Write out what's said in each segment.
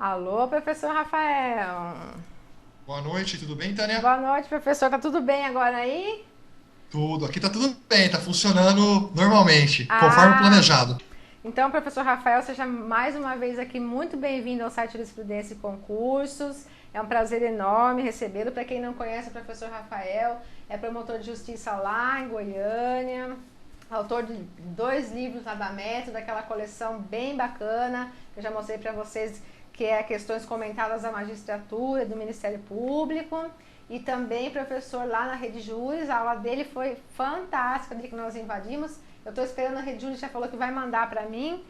Alô, professor Rafael. Boa noite, tudo bem, Tânia? Boa noite, professor. Tá tudo bem agora aí? Tudo, aqui tá tudo bem, tá funcionando normalmente, conforme Ah, planejado. então, professor Rafael, seja mais uma vez aqui muito bem-vindo ao site Jurisprudência e Concursos. É um prazer enorme recebê-lo. Para quem não conhece, o professor Rafael é promotor de justiça lá em Goiânia, autor de 2 livros lá da Método, daquela coleção bem bacana que eu já mostrei para vocês, que é Questões Comentadas da Magistratura, do Ministério Público. E também professor lá na Rede Júris. A aula dele foi fantástica, de que nós invadimos. Eu estou esperando, a Rede Júris já falou que vai mandar para mim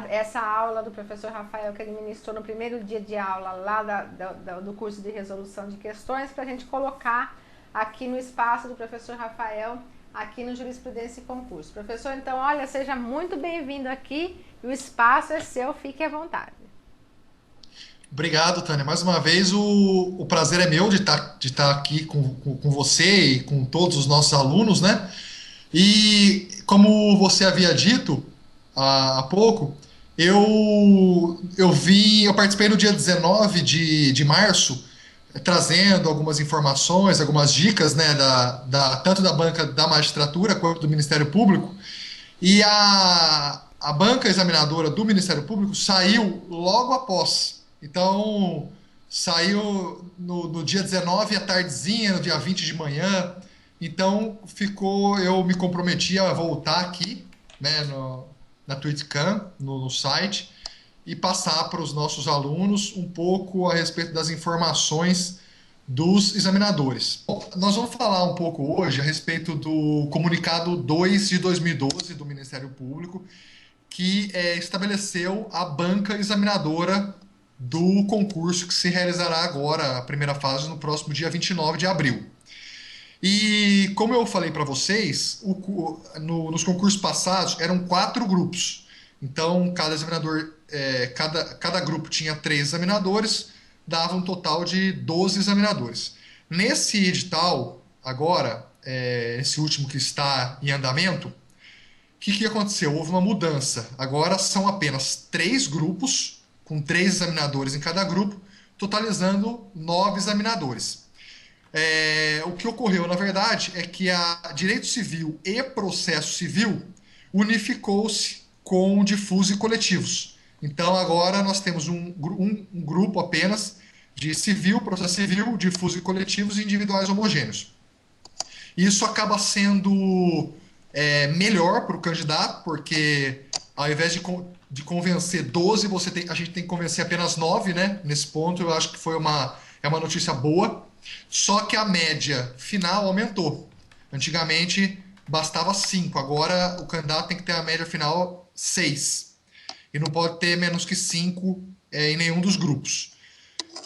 essa aula do professor Rafael que ele ministrou no primeiro dia de aula lá do curso de resolução de questões, para a gente colocar aqui no espaço do professor Rafael, aqui no Jurisprudência e Concurso. Professor, então, olha, seja muito bem-vindo aqui, e o espaço é seu, fique à vontade. Obrigado, Tânia. Mais uma vez, o prazer é meu de estar aqui com você e com todos os nossos alunos, né? E como você havia dito há pouco, eu participei no dia 19 de março, trazendo algumas informações, algumas dicas, né, tanto da banca da magistratura quanto do Ministério Público. E a banca examinadora do Ministério Público saiu logo após. Então, saiu no dia 19 à tardezinha, no dia 20 de manhã. Então, eu me comprometi a voltar aqui, né, na TwitCam, no site, e passar para os nossos alunos um pouco a respeito das informações dos examinadores. Bom, nós vamos falar um pouco hoje a respeito do comunicado 2 de 2012 do Ministério Público, que estabeleceu a banca examinadora do concurso que se realizará agora, a primeira fase, no próximo dia 29 de abril. E como eu falei para vocês, nos concursos passados eram 4 grupos. Então, cada examinador, cada grupo tinha 3 examinadores, dava um total de 12 examinadores. Nesse edital, agora, esse último que está em andamento, o que aconteceu? Houve uma mudança. Agora são apenas 3 grupos, com 3 examinadores em cada grupo, totalizando 9 examinadores. O que ocorreu, na verdade, é que a Direito Civil e Processo Civil unificou-se com difuso e coletivos. Então, agora nós temos um grupo apenas de civil, processo civil, difuso e coletivos e individuais homogêneos. Isso acaba sendo melhor para o candidato, porque ao invés de convencer 12, a gente tem que convencer apenas 9, né? Nesse ponto, eu acho que é uma notícia boa. Só que a média final aumentou. Antigamente bastava 5, agora o candidato tem que ter a média final 6. E não pode ter menos que 5 em nenhum dos grupos.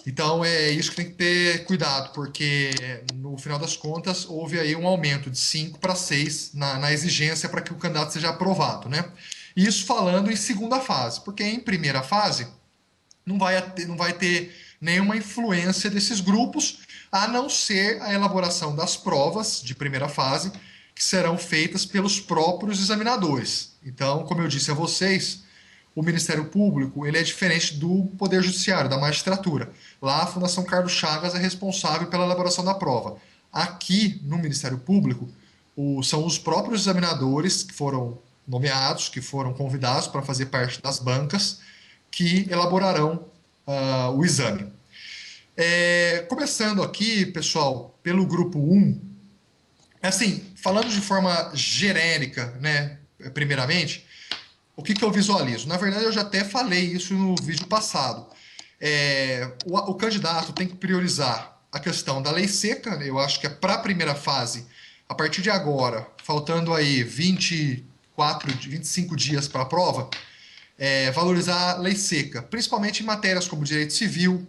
Então é isso que tem que ter cuidado, porque no final das contas houve aí um aumento de 5 para 6 na exigência para que o candidato seja aprovado, né? Isso falando em segunda fase, porque em primeira fase não vai ter nenhuma influência desses grupos, a não ser a elaboração das provas de primeira fase, que serão feitas pelos próprios examinadores. Então, como eu disse a vocês, o Ministério Público ele é diferente do Poder Judiciário, da magistratura. Lá, a Fundação Carlos Chagas é responsável pela elaboração da prova. Aqui, no Ministério Público, são os próprios examinadores que foram nomeados, que foram convidados para fazer parte das bancas, que elaborarão o exame. Começando aqui, pessoal, pelo grupo 1, assim, falando de forma genérica, né, primeiramente, o que eu visualizo? Na verdade, eu já até falei isso no vídeo passado. O candidato tem que priorizar a questão da lei seca, né? Eu acho que é para a primeira fase, a partir de agora, faltando aí 25 dias para a prova, valorizar a lei seca, principalmente em matérias como direito civil,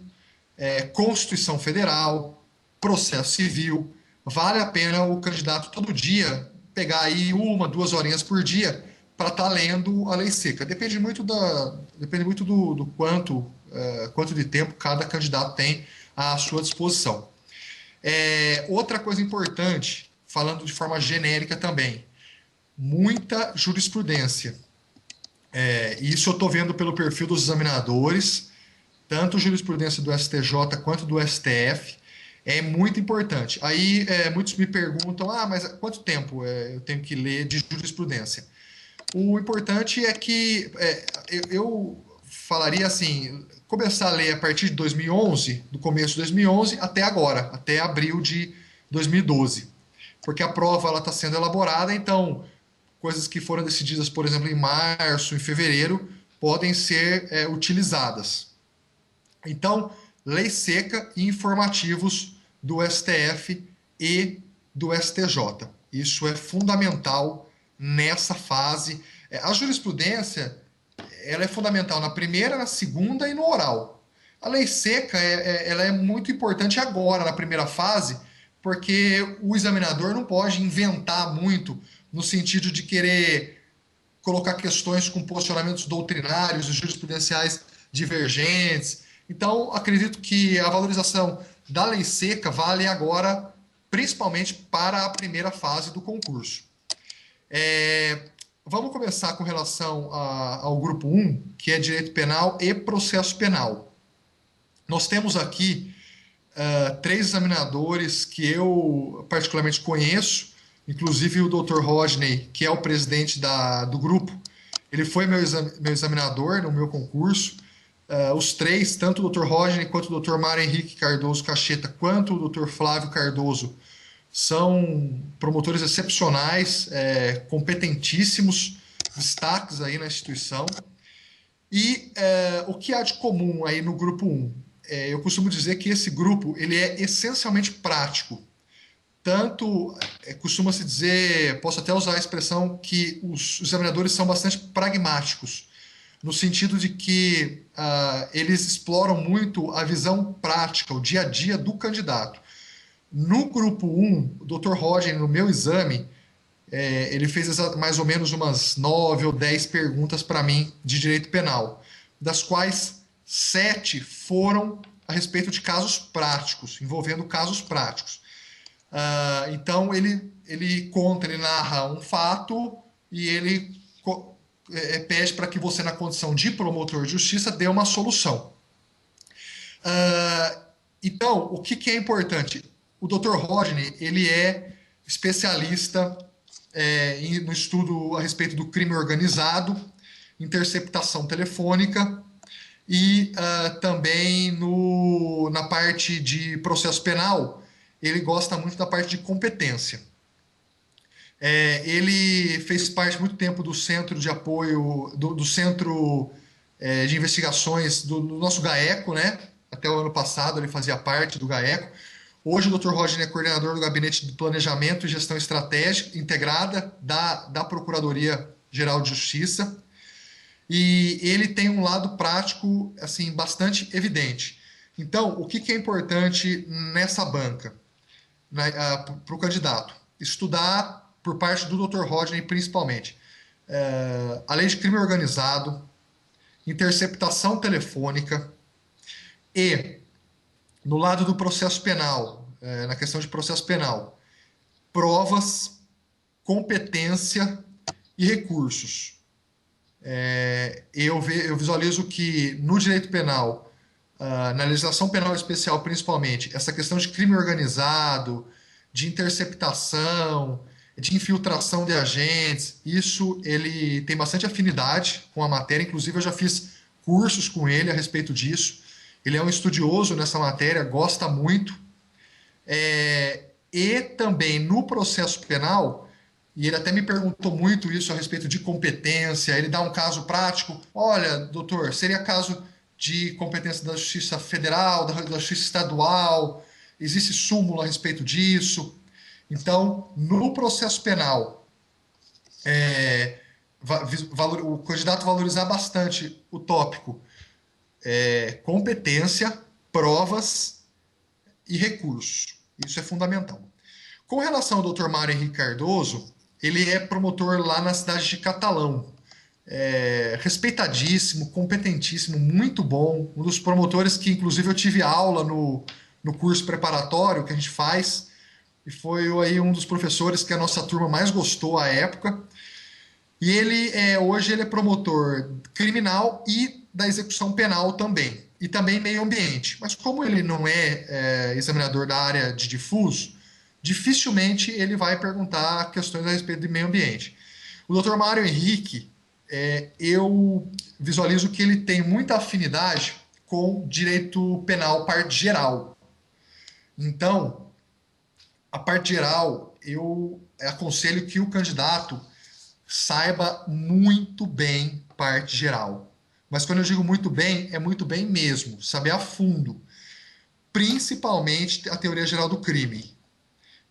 Constituição Federal, processo civil. Vale a pena o candidato todo dia pegar aí 1, 2 horinhas por dia para estar lendo a lei seca. Depende muito do quanto de tempo cada candidato tem à sua disposição. Outra coisa importante, falando de forma genérica também, muita jurisprudência. Isso eu estou vendo pelo perfil dos examinadores. tanto jurisprudência do STJ quanto do STF, é muito importante. Aí muitos me perguntam, mas quanto tempo eu tenho que ler de jurisprudência? O importante é que eu falaria assim, começar a ler a partir de 2011, do começo de 2011 até agora, até abril de 2012. Porque a prova está sendo elaborada, então coisas que foram decididas, por exemplo, em março, em fevereiro, podem ser utilizadas. Então, lei seca e informativos do STF e do STJ. Isso é fundamental nessa fase. A jurisprudência ela é fundamental na primeira, na segunda e no oral. A lei seca ela é muito importante agora, na primeira fase, porque o examinador não pode inventar muito no sentido de querer colocar questões com posicionamentos doutrinários e jurisprudenciais divergentes. Então, acredito que a valorização da lei seca vale agora, principalmente para a primeira fase do concurso. Vamos começar com relação ao grupo 1, que é Direito Penal e Processo Penal. Nós temos aqui 3 examinadores que eu particularmente conheço, inclusive o Dr. Rodney, que é o presidente do grupo. Ele foi meu examinador no meu concurso. Os 3, tanto o Dr. Rodney, quanto o Dr. Mário Henrique Cardoso Cacheta, quanto o Dr. Flávio Cardoso, são promotores excepcionais, competentíssimos, destaques aí na instituição. E o que há de comum aí no grupo 1? Eu costumo dizer que esse grupo ele é essencialmente prático. Tanto, costuma-se dizer, posso até usar a expressão, que os examinadores são bastante pragmáticos, no sentido de que eles exploram muito a visão prática, o dia a dia do candidato. No grupo 1, o Dr. Rodney, no meu exame, ele fez mais ou menos umas 9 ou 10 perguntas para mim de direito penal, das quais 7 foram a respeito de casos práticos, envolvendo casos práticos. Então, ele narra um fato e ele pede para que você, na condição de promotor de justiça, dê uma solução. Então, o que é importante? O Dr. Rodney, ele é especialista no estudo a respeito do crime organizado, interceptação telefônica e também na parte de processo penal, ele gosta muito da parte de competência. Ele fez parte muito tempo do centro de apoio, do centro de investigações do nosso GAECO, né? Até o ano passado ele fazia parte do GAECO. Hoje o Dr. Rodney é coordenador do Gabinete de Planejamento e Gestão Estratégica Integrada da Procuradoria-Geral de Justiça. E ele tem um lado prático assim, bastante evidente. Então, o que é importante nessa banca para o candidato? Estudar, por parte do Dr. Rodney principalmente, a lei de crime organizado, interceptação telefônica e, no lado do processo penal, na questão de processo penal, provas, competência e recursos. Eu visualizo que no direito penal, na legislação penal especial principalmente, essa questão de crime organizado, de interceptação, de infiltração de agentes, isso ele tem bastante afinidade com a matéria, inclusive eu já fiz cursos com ele a respeito disso. Ele é um estudioso nessa matéria, gosta muito. E também no processo penal, e ele até me perguntou muito isso a respeito de competência, ele dá um caso prático. Olha, doutor, seria caso de competência da Justiça Federal, da Justiça Estadual, existe súmula a respeito disso. Então, no processo penal, o candidato valorizar bastante o tópico competência, provas e recursos. Isso é fundamental. Com relação ao Dr. Mário Henrique Cardoso, ele é promotor lá na cidade de Catalão. Respeitadíssimo, competentíssimo, muito bom. Um dos promotores que, inclusive, eu tive aula no curso preparatório que a gente faz. E foi aí um dos professores que a nossa turma mais gostou à época. E hoje ele é promotor criminal e da execução penal também. e também meio ambiente. Mas como ele não examinador da área de difuso, dificilmente ele vai perguntar questões a respeito de meio ambiente. O Dr. Mário Henrique, eu visualizo que ele tem muita afinidade com direito penal parte geral. Então, a parte geral, eu aconselho que o candidato saiba muito bem parte geral. Mas quando eu digo muito bem, é muito bem mesmo, saber a fundo, principalmente a teoria geral do crime.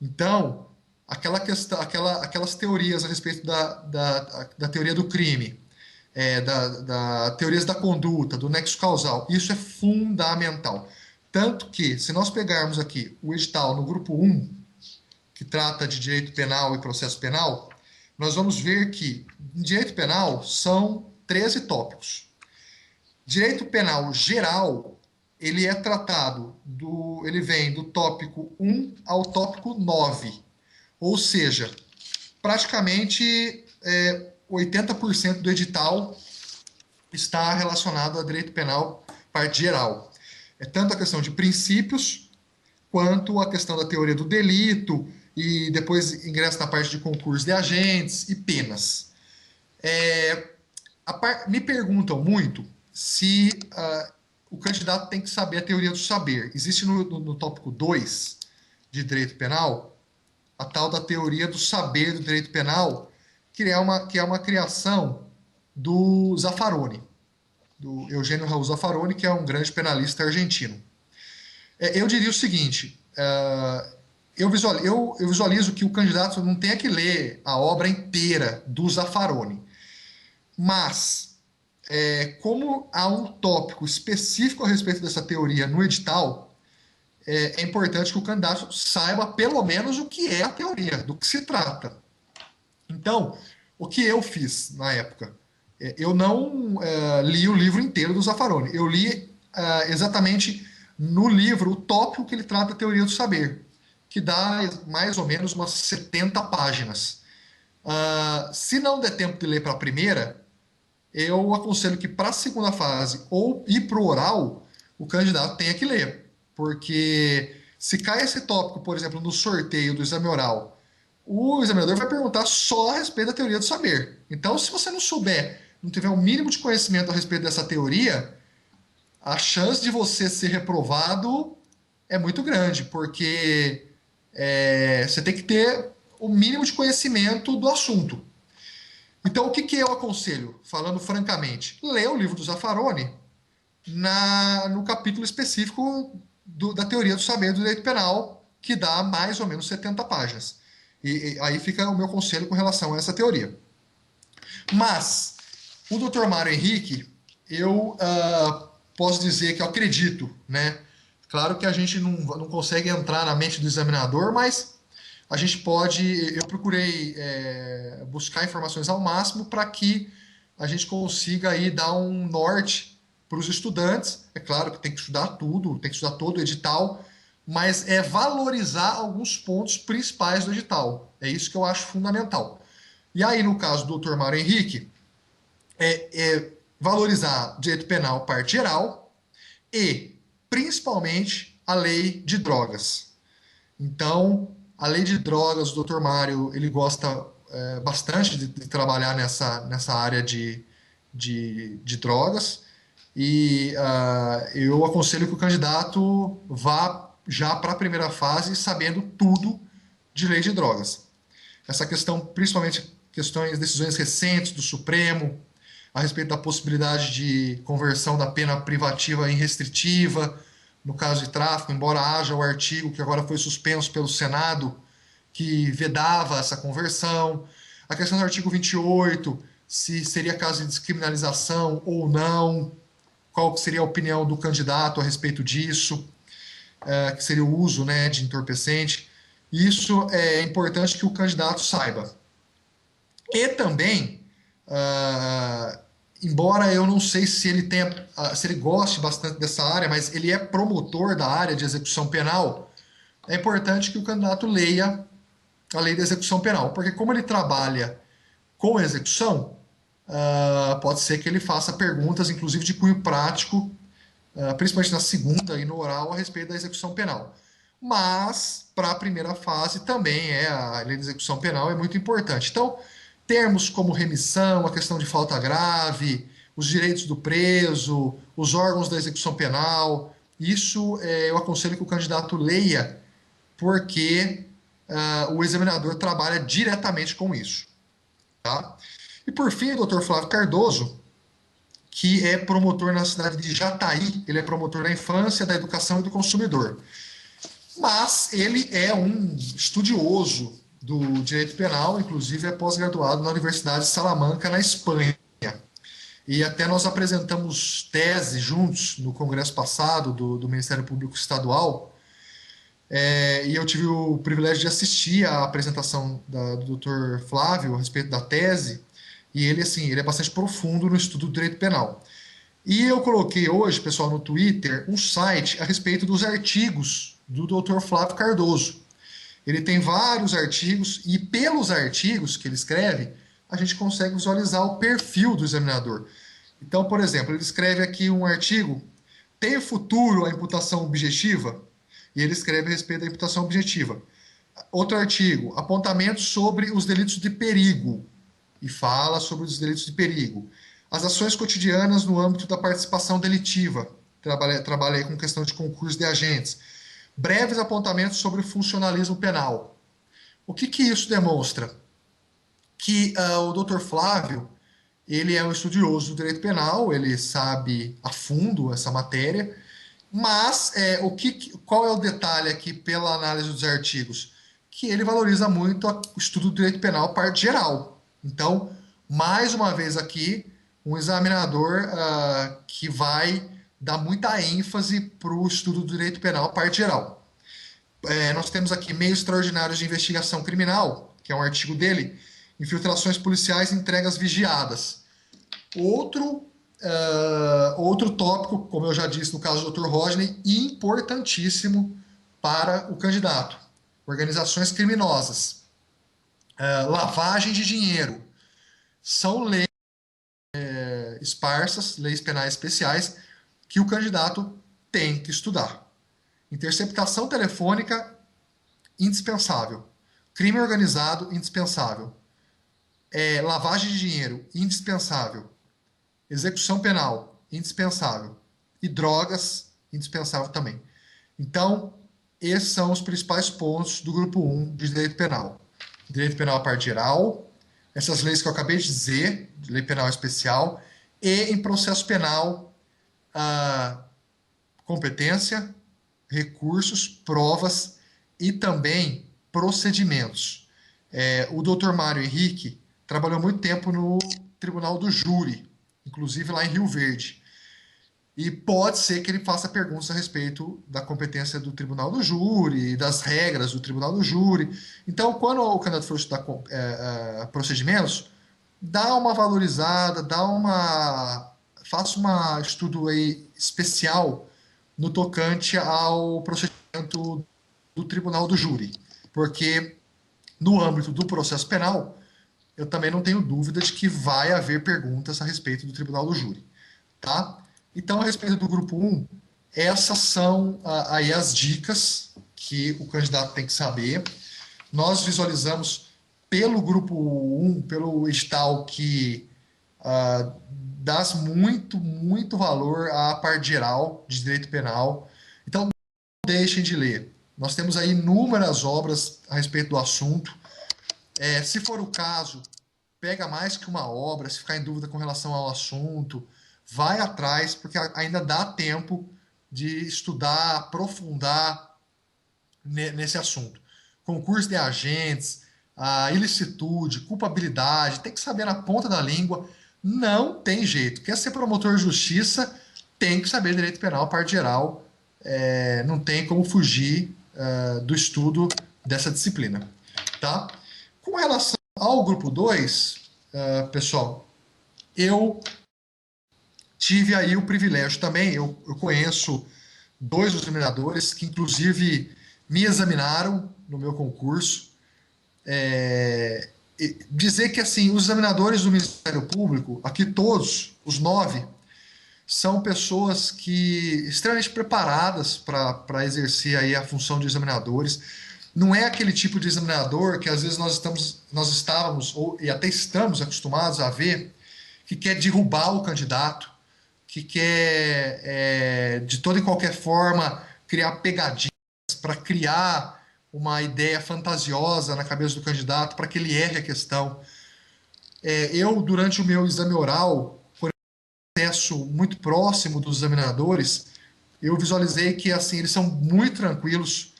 Então, aquelas teorias a respeito da teoria do crime, teorias da conduta, do nexo causal, isso é fundamental. Tanto que, se nós pegarmos aqui o edital no grupo 1, que trata de direito penal e processo penal, nós vamos ver que em direito penal são 13 tópicos. Direito penal geral, ele é tratado, ele vem do tópico 1 ao tópico 9. Ou seja, praticamente 80% do edital está relacionado a direito penal parte geral. É tanto a questão de princípios, quanto a questão da teoria do delito, e depois ingressa na parte de concurso de agentes e penas. Me perguntam muito se o candidato tem que saber a teoria do saber. Existe no tópico 2 de direito penal a tal da teoria do saber do direito penal, que é uma criação do Zaffaroni, do Eugênio Raul Zaffaroni, que é um grande penalista argentino. Eu diria o seguinte, eu visualizo que o candidato não tenha que ler a obra inteira do Zaffaroni, mas como há um tópico específico a respeito dessa teoria no edital, é importante que o candidato saiba pelo menos o que é a teoria, do que se trata. Então, o que eu fiz na época? Eu não li o livro inteiro do Zaffaroni. Eu li exatamente no livro o tópico que ele trata da teoria do saber, que dá mais ou menos umas 70 páginas. Se não der tempo de ler para a primeira, eu aconselho que para a segunda fase ou ir para o oral, o candidato tenha que ler. Porque se cai esse tópico, por exemplo, no sorteio do exame oral, o examinador vai perguntar só a respeito da teoria do saber. Então, se você não souber, não tiver o mínimo de conhecimento a respeito dessa teoria, a chance de você ser reprovado é muito grande, porque você tem que ter o mínimo de conhecimento do assunto. Então, o que eu aconselho, falando francamente? Lê o livro do Zaffaroni no capítulo específico da teoria do saber do direito penal, que dá mais ou menos 70 páginas. E aí fica o meu conselho com relação a essa teoria. Mas, o Dr. Mário Henrique, eu posso dizer que eu acredito, né? Claro que a gente não consegue entrar na mente do examinador, mas a gente pode. Eu procurei buscar informações ao máximo para que a gente consiga aí dar um norte para os estudantes. É claro que tem que estudar tudo, tem que estudar todo o edital, mas é valorizar alguns pontos principais do edital. É isso que eu acho fundamental. E aí, no caso do Dr. Mário Henrique, valorizar direito penal parte geral e, principalmente, a lei de drogas. Então, a lei de drogas, o Dr. Mário, ele gosta bastante de trabalhar nessa área de drogas, e eu aconselho que o candidato vá já para a primeira fase sabendo tudo de lei de drogas. Essa questão, principalmente decisões recentes do Supremo, a respeito da possibilidade de conversão da pena privativa em restritiva, no caso de tráfico, embora haja o artigo que agora foi suspenso pelo Senado, que vedava essa conversão. A questão do artigo 28, se seria caso de descriminalização ou não, qual seria a opinião do candidato a respeito disso, que seria o uso, né, de entorpecente. Isso é importante que o candidato saiba. E também, embora eu não sei se ele goste bastante dessa área, mas ele é promotor da área de execução penal, é importante que o candidato leia a lei da execução penal, porque como ele trabalha com execução, pode ser que ele faça perguntas, inclusive de cunho prático, principalmente na segunda e no oral, a respeito da execução penal. Mas, para a primeira fase, também a lei de execução penal é muito importante. Então, termos como remissão, a questão de falta grave, os direitos do preso, os órgãos da execução penal, isso eu aconselho que o candidato leia, porque o examinador trabalha diretamente com isso. Tá? E por fim, o doutor Flávio Cardoso, que é promotor na cidade de Jataí, ele é promotor da infância, da educação e do consumidor. Mas ele é um estudioso do direito penal, inclusive é pós-graduado na Universidade de Salamanca, na Espanha. E até nós apresentamos tese juntos no congresso passado do Ministério Público Estadual, e eu tive o privilégio de assistir à apresentação do Dr. Flávio a respeito da tese, e ele, assim, ele é bastante profundo no estudo do direito penal. E eu coloquei hoje, pessoal, no Twitter, um site a respeito dos artigos do Dr. Flávio Cardoso. Ele tem vários artigos e pelos artigos que ele escreve, a gente consegue visualizar o perfil do examinador. Então, por exemplo, ele escreve aqui um artigo: tem futuro a imputação objetiva? E ele escreve a respeito da imputação objetiva. Outro artigo: apontamentos sobre os delitos de perigo. E fala sobre os delitos de perigo. As ações cotidianas no âmbito da participação delitiva. Trabalhei com questão de concurso de agentes. Breves apontamentos sobre o funcionalismo penal. O que isso demonstra? Que o Dr. Flávio, ele é um estudioso do direito penal, ele sabe a fundo essa matéria, mas qual é o detalhe aqui pela análise dos artigos? Que ele valoriza muito o estudo do direito penal, parte geral. Então, mais uma vez aqui, um examinador que vai dar muita ênfase para o estudo do direito penal, parte geral. Nós temos aqui meios extraordinários de investigação criminal, que é um artigo dele, infiltrações policiais e entregas vigiadas. Outro tópico, como eu já disse no caso do Dr. Rodney, importantíssimo para o candidato: organizações criminosas, lavagem de dinheiro. São leis esparsas, leis penais especiais, que o candidato tem que estudar. Interceptação telefônica, indispensável. Crime organizado, indispensável. Lavagem de dinheiro, indispensável. Execução penal, indispensável. E drogas, indispensável também. Então, esses são os principais pontos do grupo 1 de direito penal. Direito penal à parte geral, essas leis que eu acabei de dizer, lei penal especial, e em processo penal, a competência, recursos, provas e também procedimentos. O Dr. Mário Henrique trabalhou muito tempo no Tribunal do Júri, inclusive lá em Rio Verde. E pode ser que ele faça perguntas a respeito da competência do Tribunal do Júri, das regras do Tribunal do Júri. Então, quando o candidato for estudar procedimentos, dá uma valorizada, faça um estudo aí especial no tocante ao procedimento do Tribunal do Júri. Porque no âmbito do processo penal, eu também não tenho dúvida de que vai haver perguntas a respeito do Tribunal do Júri. Tá? Então, a respeito do grupo 1, essas são aí as dicas que o candidato tem que saber. Nós visualizamos pelo grupo 1, pelo edital, que dá muito valor à parte geral de direito penal. Então, não deixem de ler. Nós temos aí inúmeras obras a respeito do assunto. Se for o caso, pega mais que uma obra, se ficar em dúvida com relação ao assunto, vai atrás, porque ainda dá tempo de estudar, aprofundar nesse assunto. Concurso de agentes, a ilicitude, culpabilidade, tem que saber na ponta da língua. Não tem jeito. Quer ser promotor de justiça, tem que saber direito penal, parte geral. Não tem como fugir do estudo dessa disciplina. Tá? Com relação ao grupo 2, pessoal, eu tive aí o privilégio também, eu conheço 2 dos examinadores que inclusive me examinaram no meu concurso. Dizer que assim, os examinadores do Ministério Público, aqui todos, os 9, são pessoas que extremamente preparadas para exercer aí a função de examinadores. Não é aquele tipo de examinador que às vezes nós estávamos e até estamos acostumados a ver, que quer derrubar o candidato, que quer de toda e qualquer forma criar pegadinhas para criar uma ideia fantasiosa na cabeça do candidato para que ele erre a questão. Eu, durante o meu exame oral, acesso muito próximo dos examinadores, eu visualizei que assim eles são muito tranquilos.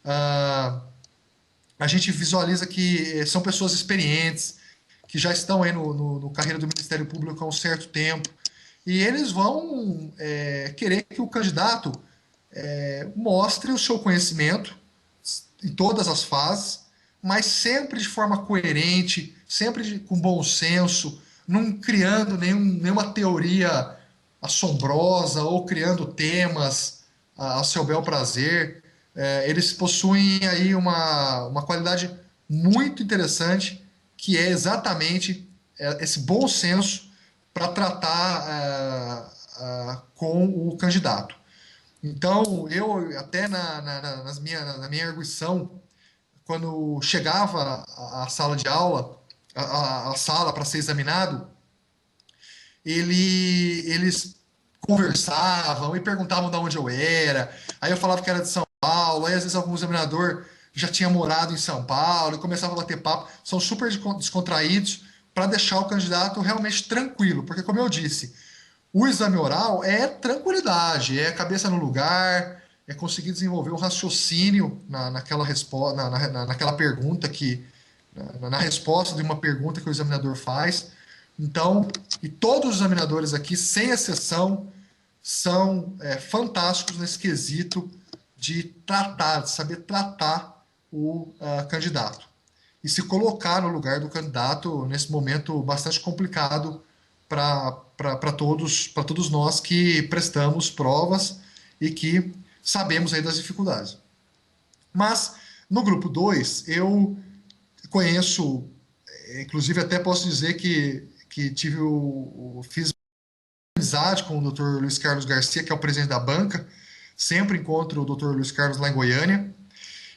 Ah, a gente visualiza que são pessoas experientes, que já estão aí no carreira do Ministério Público há um certo tempo, e eles vão querer que o candidato mostre o seu conhecimento em todas as fases, mas sempre de forma coerente, sempre com bom senso, não criando nenhuma teoria assombrosa ou criando temas a seu bel prazer. Eles possuem aí uma qualidade muito interessante, que é exatamente esse bom senso para tratar com o candidato. Então, eu até na minha arguição, quando chegava à sala de aula, a sala para ser examinado, eles conversavam e perguntavam de onde eu era. Aí eu falava que era de São Paulo, aí às vezes algum examinador já tinha morado em São Paulo e começava a bater papo. São super descontraídos para deixar o candidato realmente tranquilo, porque, como eu disse, o exame oral é tranquilidade, é cabeça no lugar, é conseguir desenvolver um raciocínio naquela pergunta na resposta de uma pergunta que o examinador faz. Então, e todos os examinadores aqui, sem exceção, são fantásticos nesse quesito de tratar, de saber tratar o candidato e se colocar no lugar do candidato nesse momento bastante complicado para todos nós que prestamos provas e que sabemos aí das dificuldades. Mas no grupo 2 eu conheço, inclusive até posso dizer que fiz amizade com o Dr. Luiz Carlos Garcia, que é o presidente da banca. Sempre encontro o Dr. Luiz Carlos lá em Goiânia.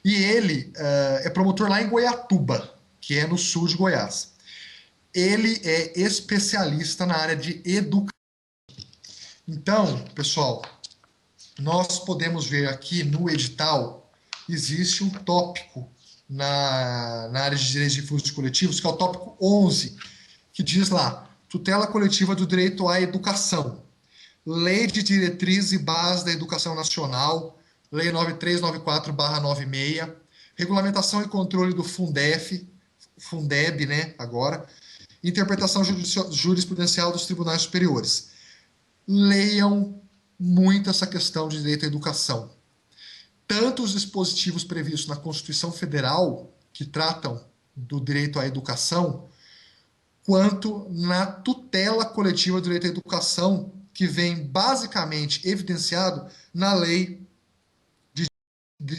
E ele é promotor lá em Goiatuba, que é no sul de Goiás. Ele é especialista na área de educação. Então, pessoal, nós podemos ver aqui no edital, existe um tópico na área de direitos difusos coletivos, que é o tópico 11, que diz lá, tutela coletiva do direito à educação, Lei de Diretriz e Base da Educação Nacional, Lei 9394/96, regulamentação e controle do Fundeb, né, agora, interpretação jurisprudencial dos tribunais superiores. Leiam muito essa questão de direito à educação. Tanto os dispositivos previstos na Constituição Federal, que tratam do direito à educação, quanto na tutela coletiva do direito à educação, que vem basicamente evidenciado na Lei de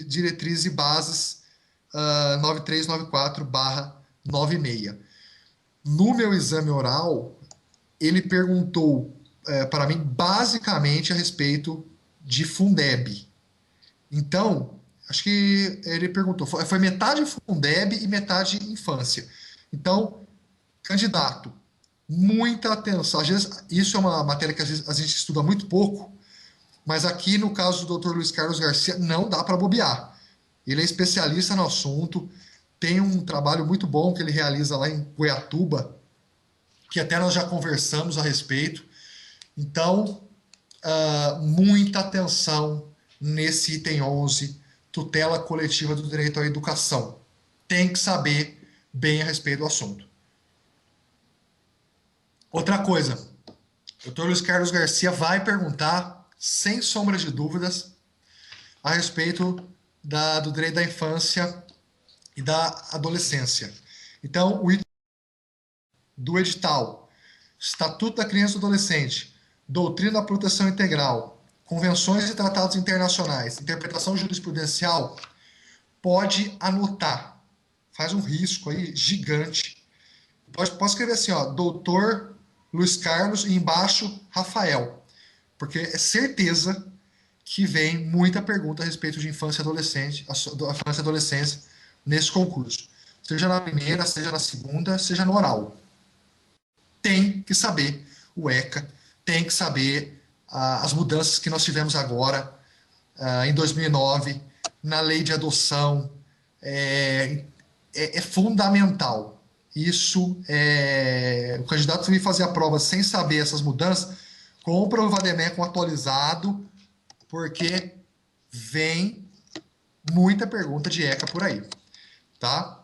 Diretrizes e Bases 9394/96. No meu exame oral, ele perguntou para mim basicamente a respeito de Fundeb. Então, acho que ele perguntou, foi metade Fundeb e metade infância. Então, candidato, muita atenção. Às vezes, isso é uma matéria que às vezes a gente estuda muito pouco, mas aqui no caso do Dr. Luiz Carlos Garcia, não dá para bobear. Ele é especialista no assunto, tem um trabalho muito bom que ele realiza lá em Goiatuba, que até nós já conversamos a respeito. Então, muita atenção nesse item 11, tutela coletiva do direito à educação. Tem que saber bem a respeito do assunto. Outra coisa, o Dr. Luiz Carlos Garcia vai perguntar, sem sombra de dúvidas, a respeito do direito da infância e da adolescência. Então, o item do edital, Estatuto da Criança e do Adolescente, Doutrina da Proteção Integral, Convenções e Tratados Internacionais, Interpretação Jurisprudencial, pode anotar. Faz um risco aí gigante. Pode escrever assim, ó, Doutor Luiz Carlos e embaixo Rafael. porque é certeza que vem muita pergunta a respeito de infância e adolescência nesse concurso. Seja na primeira, seja na segunda, seja no oral. Tem que saber o ECA, tem que saber as mudanças que nós tivemos agora, em 2009, na lei de adoção. É fundamental. Isso o candidato que fazer a prova sem saber essas mudanças, compra o Vademecum atualizado, porque vem muita pergunta de ECA por aí, tá?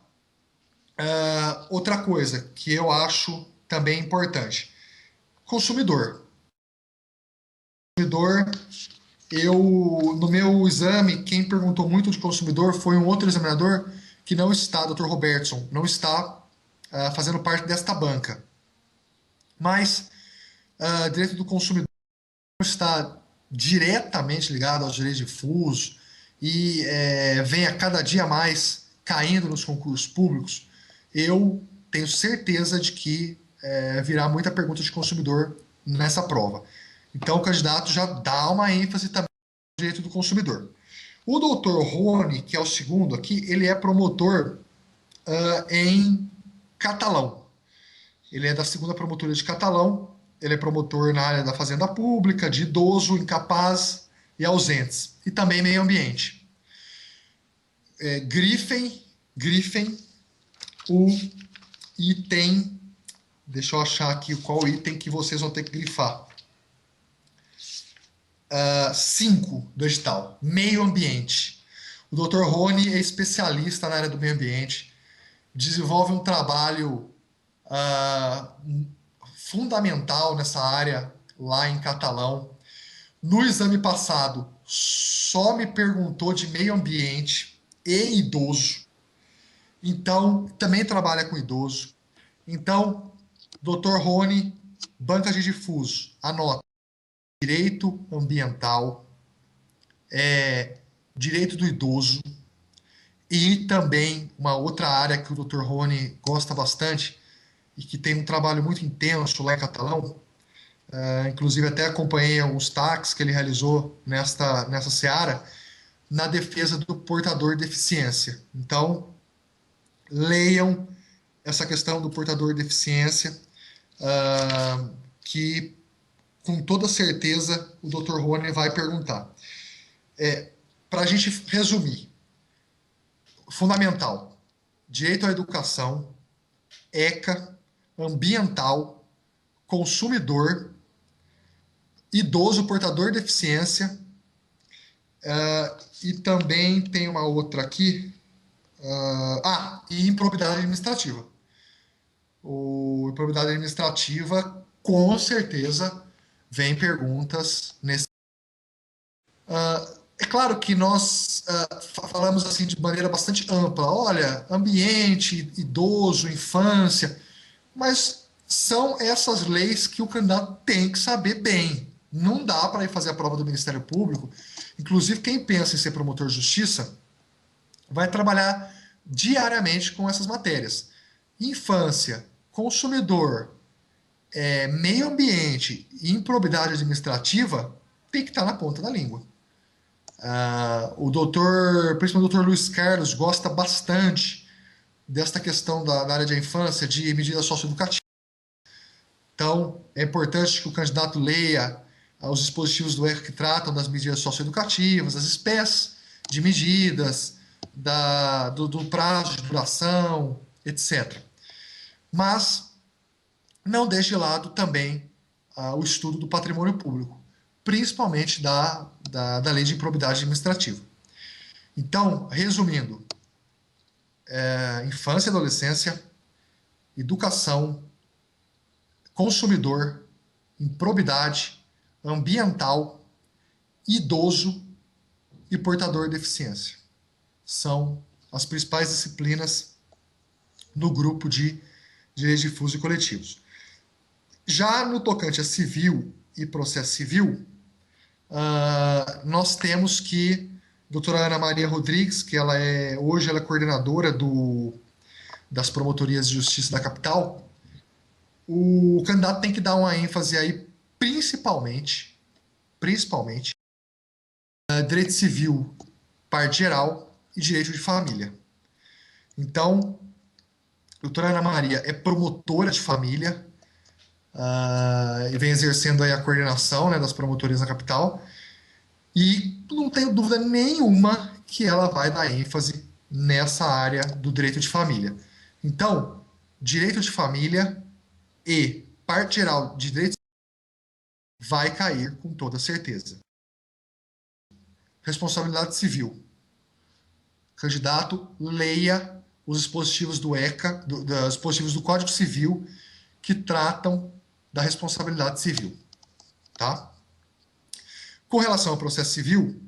Outra coisa que eu acho também importante: consumidor. Consumidor, no meu exame, quem perguntou muito de consumidor foi um outro examinador que não está, Dr. Robertson, não está fazendo parte desta banca. Mas direito do consumidor está diretamente ligado aos direitos difusos e vem a cada dia mais caindo nos concursos públicos. Eu tenho certeza de que virá muita pergunta de consumidor nessa prova. Então o candidato já dá uma ênfase também no direito do consumidor. O doutor Rony, que é o segundo aqui, ele é promotor em Catalão. Ele é da segunda promotoria de Catalão. Ele é promotor na área da fazenda pública, de idoso, incapaz e ausentes. E também meio ambiente. Grifem o item. Deixa eu achar aqui qual item que vocês vão ter que grifar. 5 do edital. Meio ambiente. O Dr. Rony é especialista na área do meio ambiente. Desenvolve um trabalho fundamental nessa área lá em Catalão. No exame passado, só me perguntou de meio ambiente e idoso. Então, também trabalha com idoso. Então, Dr. Rony, banca de difuso, anota: direito ambiental, direito do idoso e também uma outra área que o Dr. Rony gosta bastante e que tem um trabalho muito intenso lá em Catalão. Inclusive até acompanhei alguns TACs que ele realizou nessa seara, na defesa do portador de deficiência. Então, leiam essa questão do portador de deficiência, que com toda certeza o Dr. Rony vai perguntar. Para a gente resumir: fundamental, direito à educação, ECA, ambiental, consumidor, idoso portador de deficiência, e também tem uma outra aqui, e improbidade administrativa. Improbidade administrativa, com certeza, vem perguntas nesse. É claro que nós falamos assim de maneira bastante ampla. Olha, ambiente, idoso, infância, mas são essas leis que o candidato tem que saber bem. Não dá para ir fazer a prova do Ministério Público. Inclusive, quem pensa em ser promotor de justiça vai trabalhar diariamente com essas matérias. Infância, consumidor, meio ambiente e improbidade administrativa tem que estar na ponta da língua. Principalmente o doutor Luiz Carlos, gosta bastante desta questão da área de infância, de medidas socioeducativas. Então, é importante que o candidato leia os dispositivos do ECA que tratam das medidas socioeducativas, as espécies de medidas, do prazo de duração, etc. Mas não deixe de lado também o estudo do patrimônio público, principalmente da lei de improbidade administrativa. Então, resumindo: infância e adolescência, educação, consumidor, improbidade, ambiental, idoso e portador de deficiência. São as principais disciplinas no grupo de direitos difusos e coletivos. Já no tocante a civil e processo civil, nós temos que a doutora Ana Maria Rodrigues, que hoje ela é coordenadora das promotorias de justiça da capital, o candidato tem que dar uma ênfase aí, principalmente principalmente, direito civil, parte geral e direito de família. Então, a doutora Ana Maria é promotora de família, e vem exercendo aí a coordenação, né, das promotorias na capital, e não tenho dúvida nenhuma que ela vai dar ênfase nessa área do direito de família. Então, direito de família e parte geral de direito vai cair com toda certeza. Responsabilidade civil. Candidato, leia os dispositivos do ECA, dos dispositivos do Código Civil que tratam da responsabilidade civil, tá? Com relação ao processo civil,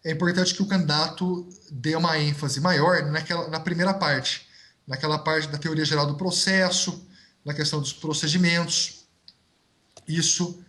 é importante que o candidato dê uma ênfase maior na primeira parte, naquela parte da teoria geral do processo, na questão dos procedimentos. Isso